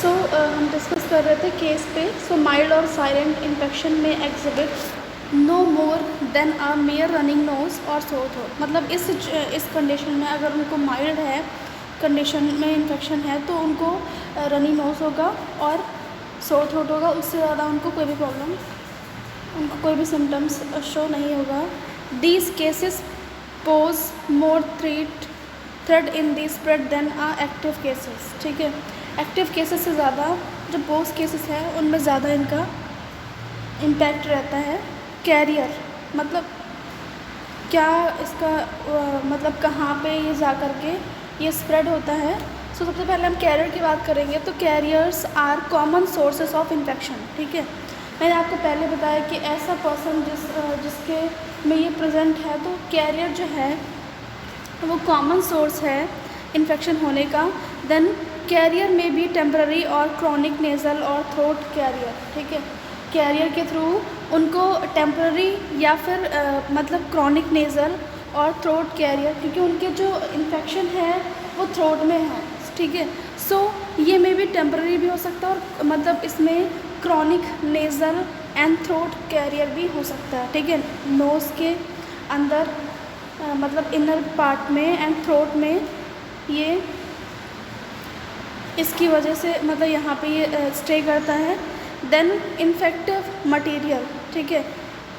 हम डिस्कस कर रहे थे केस पे। माइल्ड और साइलेंट इन्फेक्शन में एग्जिबिट नो मोर देन अ मेयर रनिंग नोज और सोर थ्रोट। मतलब इस कंडीशन में अगर उनको माइल्ड है कंडीशन में इन्फेक्शन है तो उनको रनिंग नोज होगा और सोर थ्रोट होगा। उससे ज़्यादा उनको कोई भी प्रॉब्लम, उनको कोई भी सिम्टम्स शो नहीं होगा। These cases pose more threat in the spread than a active cases. ठीक है, एक्टिव केसेस से ज़्यादा जो पोस्ट केसेस हैं उनमें ज़्यादा इनका इम्पैक्ट रहता है। कैरियर मतलब क्या इसका मतलब कहाँ पे ये जा कर के ये स्प्रेड होता है। सबसे पहले हम कैरियर की बात करेंगे तो carriers are common sources of infection. ठीक है, मैंने आपको पहले बताया कि ऐसा पर्सन जिसके में ये प्रेजेंट है तो कैरियर जो है वो कॉमन सोर्स है इन्फेक्शन होने का। देन कैरियर में भी टेम्पररी और क्रॉनिक नेज़ल और थ्रोट कैरियर। ठीक है, कैरियर के थ्रू उनको टेम्पररी या फिर मतलब क्रॉनिक नेज़ल और थ्रोट कैरियर, क्योंकि उनके जो इन्फेक्शन है वो थ्रोट में है। ठीक है, ये में भी टेम्पररी भी हो सकता है और मतलब इसमें chronic nasal and throat carrier भी हो सकता है। ठीक है, नोज़ के अंदर मतलब इनर पार्ट में एंड थ्रोट में ये इसकी वजह से मतलब यहाँ पे ये स्टे करता है। Then infective material. ठीक है,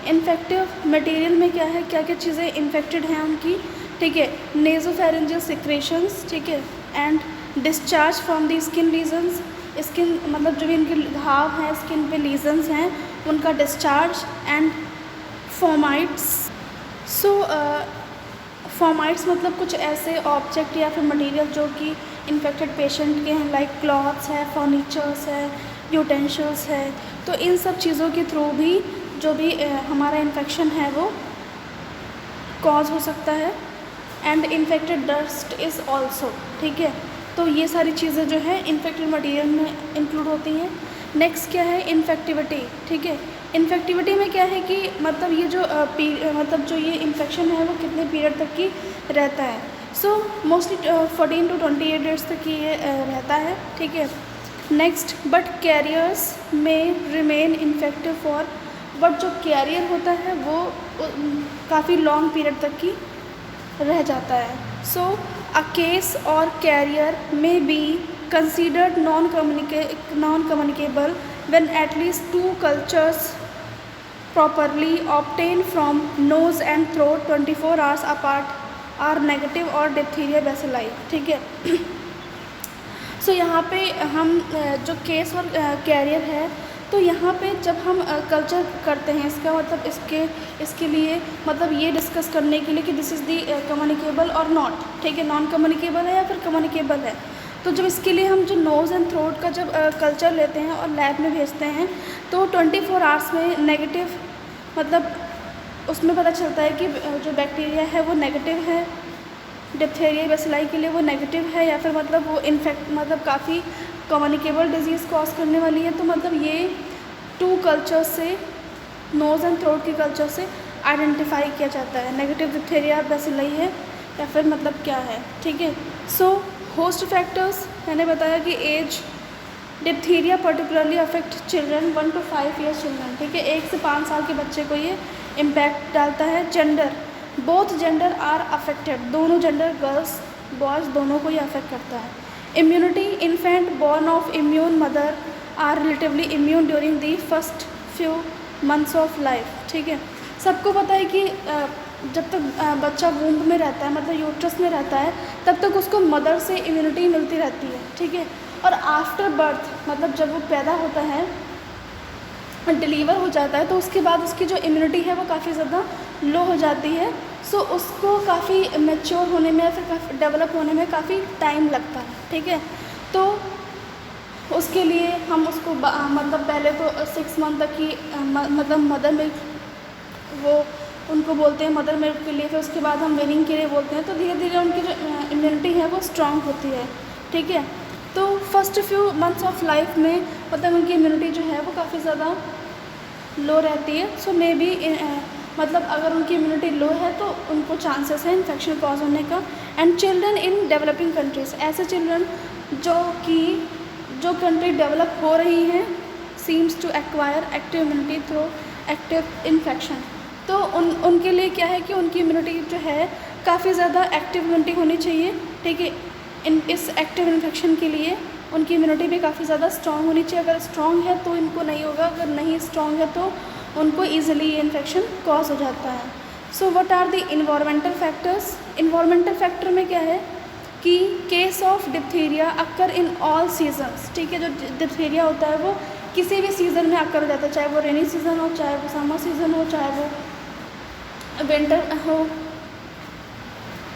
इन्फेक्टिव मटेरियल में क्या है, क्या क्या चीज़ें इन्फेक्टेड हैं उनकी। ठीक है, नेज़ोफेरेंजियल सिक्रेशंस। ठीक है, and discharge from the skin lesions. Skin मतलब जो भी इनके घाव हैं, स्किन पे लीजन्स हैं, उनका डिस्चार्ज एंड फोमाइट्स। फोमाइट्स मतलब कुछ ऐसे ऑब्जेक्ट या फिर मटेरियल जो कि इन्फेक्टेड पेशेंट के हैं, लाइक क्लॉथ्स है, फर्नीचर्स है, यूटेंशिल्स है। तो इन सब चीज़ों के थ्रू भी जो भी हमारा इन्फेक्शन है वो कॉज हो सकता है। And infected dust is also. ठीक है, तो ये सारी चीज़ें जो है इन्फेक्टेड मटेरियल में इंक्लूड होती हैं। नेक्स्ट क्या है, इन्फेक्टिविटी। ठीक है, इन्फेक्टिविटी में क्या है कि मतलब ये जो मतलब जो ये इन्फेक्शन है वो कितने पीरियड तक की रहता है। मोस्टली 14 to 28 डेज तक ये रहता है। ठीक है, नेक्स्ट बट कैरियर्स में रिमेन इन्फेक्टिव फॉर, बट जो कैरियर होता है वो काफ़ी लॉन्ग पीरियड तक की रह जाता है। अ केस और कैरियर में B considered non-communicable when at least 2 cultures properly obtained from nose and throat 24 hours apart are negative or diphtheria bacilli। ठीक है, यहाँ पे हम जो केस और कैरियर है तो यहाँ पे जब हम कल्चर करते हैं इसका मतलब इसके लिए मतलब ये डिस्कस करने के लिए कि दिस इज़ दी कम्युनिकेबल और नॉट। ठीक है, नॉन कम्युनिकेबल है या फिर कम्युनिकेबल है। तो जब इसके लिए हम जो नोज़ एंड थ्रोट का जब कल्चर लेते हैं और लैब में भेजते हैं तो 24 आवर्स में नेगेटिव मतलब उसमें पता चलता है कि जो बैक्टीरिया है वो नेगेटिव है, डिप्थेरिया बेसिलाई के लिए वो नेगेटिव है या फिर मतलब वो इन्फेक्ट मतलब काफ़ी कम्युनिकेबल डिजीज़ कॉज करने वाली है। तो मतलब ये 2 कल्चर से नोज़ एंड थ्रोट के कल्चर से आइडेंटिफाई किया जाता है नेगेटिव डिप्थेरिया बेसिलाई है या फिर मतलब क्या है। ठीक है, होस्ट फैक्टर्स मैंने बताया कि age, diphtheria particularly affect children 1 to 5 years children. ठीक है, 1 से 5 साल के बच्चे को ये इम्पैक्ट डालता है। Gender, both gender are affected, दोनों जेंडर गर्ल्स बॉयज़ दोनों को ये अफेक्ट करता है। Immunity, infant born of immune mother are relatively immune during the first few months of life. ठीक है, सबको पता है कि जब तक बच्चा वूम्ब में रहता है मतलब यूट्रस में रहता है तब तक उसको मदर से इम्यूनिटी मिलती रहती है। ठीक है, और आफ्टर बर्थ मतलब जब वो पैदा होता है डिलीवर हो जाता है तो उसके बाद उसकी जो इम्यूनिटी है वो काफ़ी ज़्यादा लो हो जाती है। उसको काफ़ी मैच्योर होने में या फिर काफ़ी डेवलप होने में काफ़ी टाइम लगता है। ठीक है, तो उसके लिए हम उसको मतलब पहले तो 6 मंथ तक की मतलब मदर मिल्क वो उनको बोलते हैं मदर मिल्क के लिए, फिर उसके बाद हम वेनिंग के लिए बोलते हैं। तो धीरे धीरे उनकी जो इम्यूनिटी है वो स्ट्रॉन्ग होती है। ठीक है, तो first few months of life में मतलब उनकी इम्यूनिटी जो है वो काफ़ी ज़्यादा लो रहती है। मे बी मतलब अगर उनकी इम्यूनिटी लो है तो उनको चांसेस है इन्फेक्शन कॉज होने का। And children in developing countries, ऐसे चिल्ड्रन जो जो कंट्री डेवलप हो रही हैं seems to acquire active immunity through active infection. तो उनके लिए क्या है कि उनकी इम्यूनिटी जो है काफ़ी ज़्यादा एक्टिव इम्यूनिटी होनी चाहिए, ठीक है। इस एक्टिव इन्फेक्शन के लिए उनकी इम्यूनिटी भी काफ़ी ज़्यादा स्ट्रॉन्ग होनी चाहिए। अगर स्ट्रॉन्ग है तो इनको नहीं होगा, अगर नहीं स्ट्रॉन्ग है तो उनको ईजिली ये इन्फेक्शन कॉज हो जाता है। So what are the environmental factors? Environmental factor में क्या है कि case of diphtheria occur in all seasons, ठीक है। जो डिप्थीरिया होता है वो किसी भी सीज़न में अक्कर हो जाता है, चाहे वो रेनी सीज़न हो, चाहे वो समर सीज़न हो, चाहे वो विंटर हो,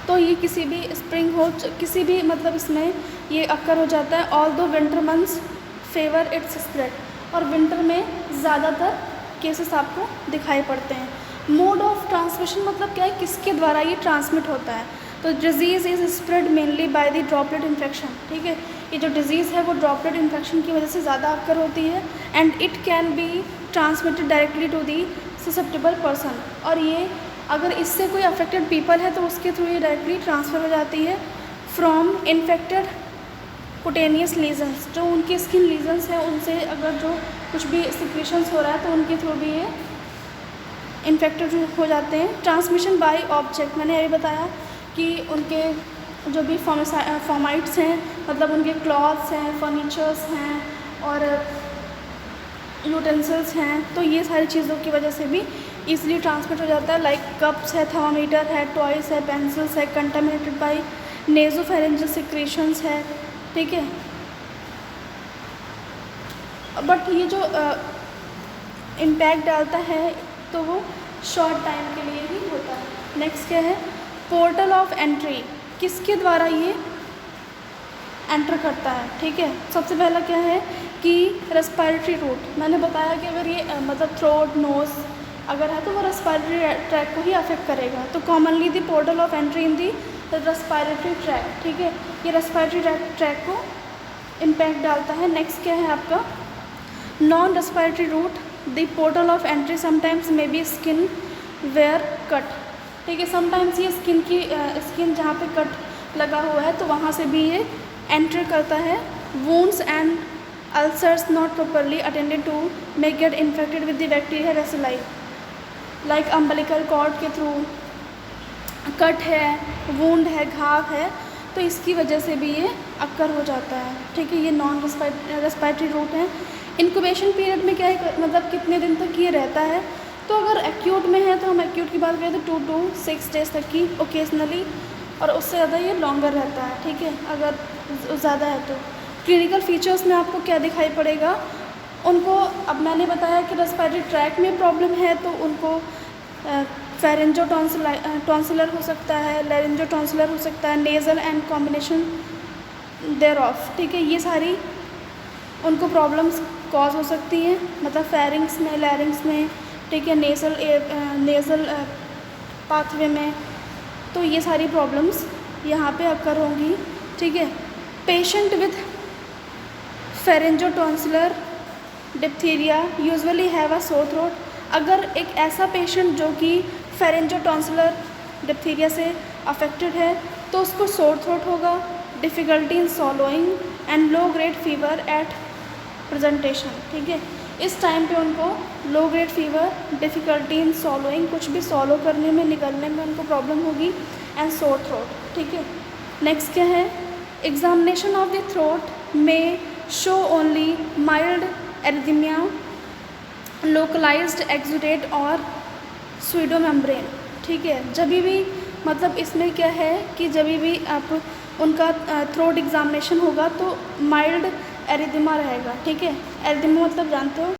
तो ये किसी भी स्प्रिंग हो, किसी भी मतलब इसमें ये अक्कर हो जाता है। ऑल दो winter months favour it's spread, और विंटर में ज़्यादातर केसेस आपको दिखाई पड़ते हैं। मोड ऑफ ट्रांसमिशन मतलब क्या है, किसके द्वारा ये ट्रांसमिट होता है? तो disease is spread mainly by the droplet infection, ठीक है। ये जो डिजीज़ है वो ड्रॉपलेट इन्फेक्शन की वजह से ज़्यादा अक्कर होती है। And it can be transmitted directly to the susceptible person, और ये अगर इससे कोई अफेक्टेड पीपल है तो उसके थ्रू ये डायरेक्टली ट्रांसफ़र हो जाती है फ्रॉम इन्फेक्टेड कुटेनियस लीजन्स, जो उनके स्किन लीजन्स हैं उनसे अगर जो कुछ भी सिक्रीशंस हो रहा है तो उनके थ्रू भी ये इन्फेक्टेड हो जाते हैं। ट्रांसमिशन बाय ऑब्जेक्ट, मैंने अभी बताया कि उनके जो भी फॉर्माइट्स हैं, मतलब उनके क्लॉथ्स हैं, फर्नीचर्स हैं और यूटेंसिल्स हैं, तो ये सारी चीज़ों की वजह से भी ईजिली ट्रांसमिट हो जाता है। लाइक कप्स है, थर्मामीटर है, टॉयस है, पेंसिल्स है, कंटामिनेटेड बाय नेजोफेरेंजियल सिक्रीशंस है, ठीक है। बट ये जो इम्पैक्ट डालता है तो वो शॉर्ट टाइम के लिए ही होता है। नेक्स्ट क्या है, पोर्टल ऑफ एंट्री, किसके द्वारा ये एंटर करता है, ठीक है। सबसे पहला क्या है कि रेस्पिरेटरी रूट, मैंने बताया कि अगर ये मतलब थ्रोट नोज अगर है तो वो रेस्पिरेटरी ट्रैक को ही अफेक्ट करेगा। तो commonly the portal of entry in the respiratory tract, ठीक है, ये रेस्पिरेटरी ट्रैक को इम्पैक्ट डालता है। नेक्स्ट क्या है आपका non respiratory route, the portal of entry sometimes may be skin where cut, ठीक है। समटाइम्स ये स्किन जहाँ पे कट लगा हुआ है तो वहाँ से भी ये एंटर करता है। Wounds and ulcers not properly attended to may get infected with the bacteria bacilli, like umbilical cord के थ्रू कट है, वुंड है, घाव है, तो इसकी वजह से भी ये अक्कर हो जाता है, ठीक है। ये नॉन रेस्पिरेटरी रूट है। इंक्यूबेशन पीरियड में क्या है, मतलब कितने दिन तक ये रहता है, तो अगर एक्यूट में है तो हम एक्यूट की बात करें तो 2 to 6 डेज़ तक की ओकेजनली, और उससे ज़्यादा ये लॉन्गर रहता है, ठीक है, अगर ज़्यादा है तो। क्लिनिकल फीचर्स में आपको क्या दिखाई पड़ेगा उनको, अब मैंने बताया कि रेस्पिरेटरी ट्रैक में प्रॉब्लम है तो उनको फेरेंजो टॉन्सिलर हो सकता है, लैरिंजो टॉन्सिलर हो सकता है, nasal and combination thereof, ठीक है। ये सारी उनको प्रॉब्लम्स कॉज हो सकती हैं, मतलब फेरिंग्स में, लैरिंग्स में, ठीक है, नेज़ल पाथवे में, तो ये सारी प्रॉब्लम्स यहाँ पे अक्कर होंगी, ठीक है। Patient with pharyngo tonsillar diphtheria usually have a sore throat, अगर एक ऐसा पेशेंट जो कि फेरेंजो टॉन्सिलर डिप्थीरिया से अफेक्टेड है तो उसको सोर थ्रोट होगा, difficulty in swallowing and low grade fever at presentation, ठीक है। इस टाइम पे उनको low grade fever, difficulty in swallowing, कुछ भी सॉलो करने में, निकलने में उनको प्रॉब्लम होगी, एंड सोर थ्रोट, ठीक है। नेक्स्ट क्या है, एग्जामिनेशन ऑफ द थ्रोट में show only mild erythema, localised exudate और स्यूडोमेम्ब्रेन, ठीक है। जब भी मतलब इसमें क्या है कि जब भी आप उनका थ्रोट एग्जामिनेशन होगा तो माइल्ड एरिथमा रहेगा, ठीक है। एरिथमा मतलब जानते हो